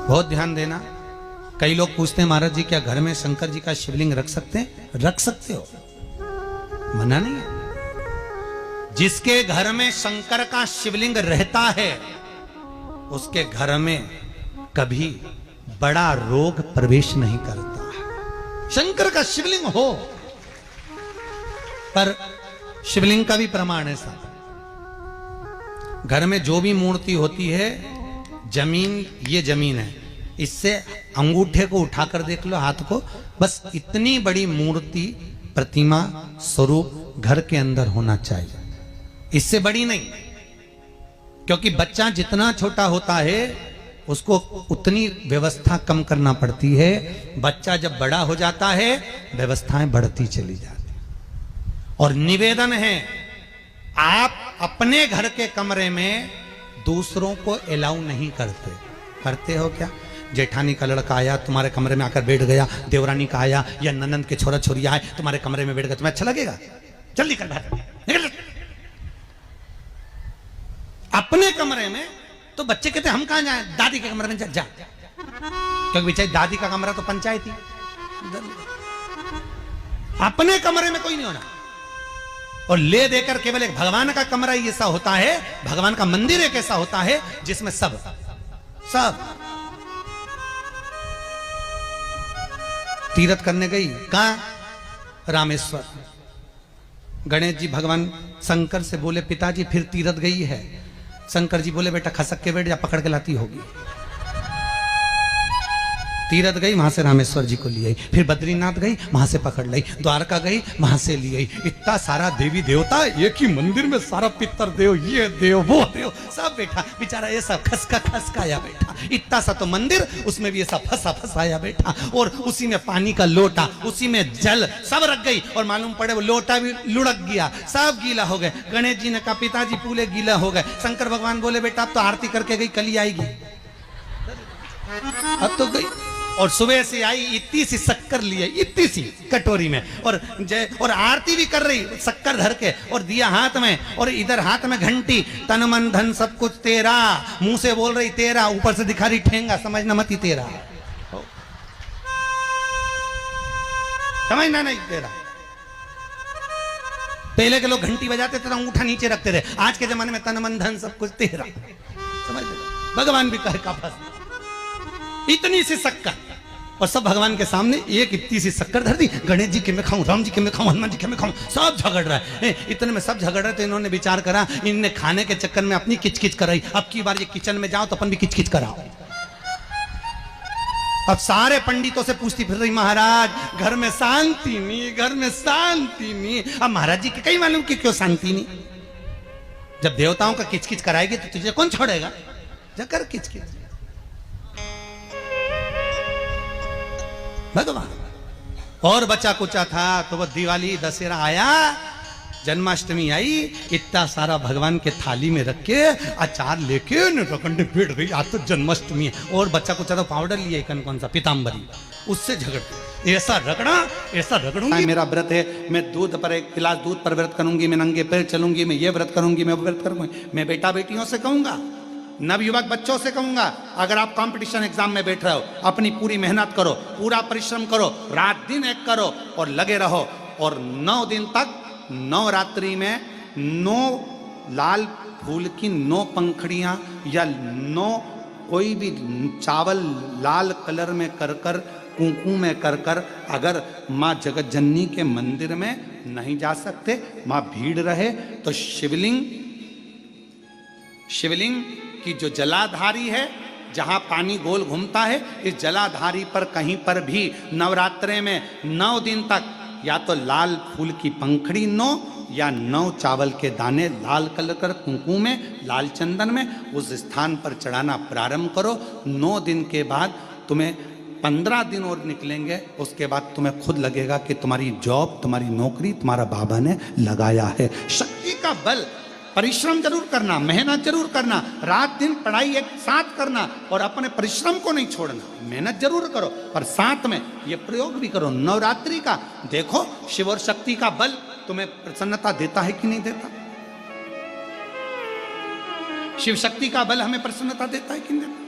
बहुत ध्यान देना। कई लोग पूछते हैं महाराज जी क्या घर में शंकर जी का शिवलिंग रख सकते हैं? रख सकते हो, मना नहीं है। जिसके घर में शंकर का शिवलिंग रहता है उसके घर में कभी बड़ा रोग प्रवेश नहीं करता है। शंकर का शिवलिंग हो, पर शिवलिंग का भी प्रमाण है साहब। घर में जो भी मूर्ति होती है, जमीन ये जमीन है, इससे अंगूठे को उठाकर देख लो, हाथ को, बस इतनी बड़ी मूर्ति, प्रतिमा, स्वरूप घर के अंदर होना चाहिए, इससे बड़ी नहीं। क्योंकि बच्चा जितना छोटा होता है उसको उतनी व्यवस्था कम करना पड़ती है। बच्चा जब बड़ा हो जाता है व्यवस्थाएं बढ़ती चली जाती। और निवेदन है, आप अपने घर के कमरे में दूसरों को अलाउ नहीं करते। करते हो क्या? जेठानी का लड़का आया तुम्हारे कमरे में आकर बैठ गया, देवरानी का आया या ननंद के छोरा छोरिया आए तुम्हारे कमरे में बैठ गया, तुम्हें अच्छा लगेगा? जल्दी कर निकल। अपने कमरे में तो बच्चे कहते हम कहां जाएं? दादी के कमरे में जा। क्योंकि बेचारी दादी का कमरा तो पंचायती। अपने कमरे में कोई नहीं होना। और ले देकर केवल एक भगवान का कमरा ही ऐसा होता है, भगवान का मंदिर एक ऐसा होता है जिसमें सब तीर्थ करने गई। कहां? रामेश्वर। गणेश जी भगवान शंकर से बोले पिताजी फिर तीर्थ गई है। शंकर जी बोले बेटा खसक के बैठ जा, पकड़ के लाती होगी। तीरथ गई, वहां से रामेश्वर जी को ले आई। फिर बद्रीनाथ गई, वहां से पकड़ लाई। द्वारका गई, वहां से ले आई। इतना सारा देवी देवता एक ही मंदिर में, सारा पितर देव, ये देव वो देव सब बैठा। बेचारा ये सब खसकाया बैठा। इतना सा तो मंदिर, उसमें भी ऐसा फंसाया बैठा। और उसी में पानी का लोटा, उसी में जल सब रख गई। और मालूम पड़े वो लोटा भी लुढ़क गया, सब गीला हो गए। गणेश जी ने कहा पिताजी पूरे गीला हो गए। शंकर भगवान बोले बेटा अब तो आरती करके गई, कल ही आएगी। अब तो गई और सुबह से आई, इतनी सी शक्कर लिए, इतनी सी कटोरी में, और आरती भी कर रही शक्कर धर के, और दिया हाथ में, और इधर हाथ में घंटी, तन मन धन सब कुछ तेरा, मुंह से बोल रही तेरा, ऊपर से दिखा रही ठेंगा, समझना मत ही तेरा, समझना नहीं तेरा। पहले के लोग घंटी बजाते थे, अंगूठा नीचे रखते थे। आज के जमाने में तन मन धन सब कुछ तेरा, समझ भगवान भी कहे का फंस इतनी सी शक्कर, और सब भगवान के सामने एक इतनी सी शक्कर धर दी। गणेश जी के मैं खाऊं, राम जी के मैं खाऊं, हनुमान जी के मैं खाऊं, सब झगड़ रहा है। इतने में सब झगड़ रहे थे। इन्होंने विचार करा, इनने खाने के चक्कर में अपनी किचकिच कराई, अब की बार ये किचन में जाओ तो अपन भी किचकिच कराओ। अब सारे पंडितों से पूछती फिर रही महाराज घर में शांति नहीं, घर में शांति नहीं। अब महाराज जी के कहीं मालूम कि क्यों शांति नहीं? जब देवताओं का किचकिच कराएगी तो तुझे कौन छोड़ेगा? जाकर किचकिच भगवान। और बचा कुचा था तो वो दिवाली दशहरा आया, जन्माष्टमी आई, इतना सारा भगवान के थाली में रख के अचार लेके रखंडे बैठ गई। आज तो जन्माष्टमी है। और बच्चा कुचा तो पाउडर लिया कौन सा पीताम्बरी, उससे झगड़ते। ऐसा रगड़ूंगी। मेरा व्रत है, मैं दूध पर एक गिलास दूध पर व्रत करूंगी, मैं नंगे पैर चलूंगी, मैं ये व्रत करूंगी, मैं वो व्रत करूंगी। मैं बेटा बेटियों से कहूंगा, नवयुवक बच्चों से कहूंगा, अगर आप कंपटीशन एग्जाम में बैठ रहे हो, अपनी पूरी मेहनत करो, पूरा परिश्रम करो, रात दिन एक करो और लगे रहो। और 9 दिन तक, 9 रात्रि में 9 लाल फूल की 9 पंखड़ियां या 9 कोई भी चावल लाल कलर में कर कर, कुंकू में कर कर, अगर माँ जगत जननी के मंदिर में नहीं जा सकते, माँ भीड़ रहे तो शिवलिंग की जो जलाधारी है, जहां पानी गोल घूमता है, इस जलाधारी पर कहीं पर भी नवरात्रे में 9 दिन तक या तो लाल फूल की पंखड़ी 9 या 9 चावल के दाने लाल कलर कर कुंकू में, लाल चंदन में उस स्थान पर चढ़ाना प्रारंभ करो। 9 दिन के बाद तुम्हें 15 दिन और निकलेंगे, उसके बाद तुम्हें खुद लगेगा कि तुम्हारी जॉब, तुम्हारी नौकरी तुम्हारा बाबा ने लगाया है। शक्ति का बल, परिश्रम जरूर करना, मेहनत जरूर करना, रात दिन पढ़ाई एक साथ करना, और अपने परिश्रम को नहीं छोड़ना। मेहनत जरूर करो पर साथ में ये प्रयोग भी करो नवरात्रि का। देखो शिव और शक्ति का बल तुम्हें प्रसन्नता देता है कि नहीं देता? शिव शक्ति का बल हमें प्रसन्नता देता है कि नहीं देता?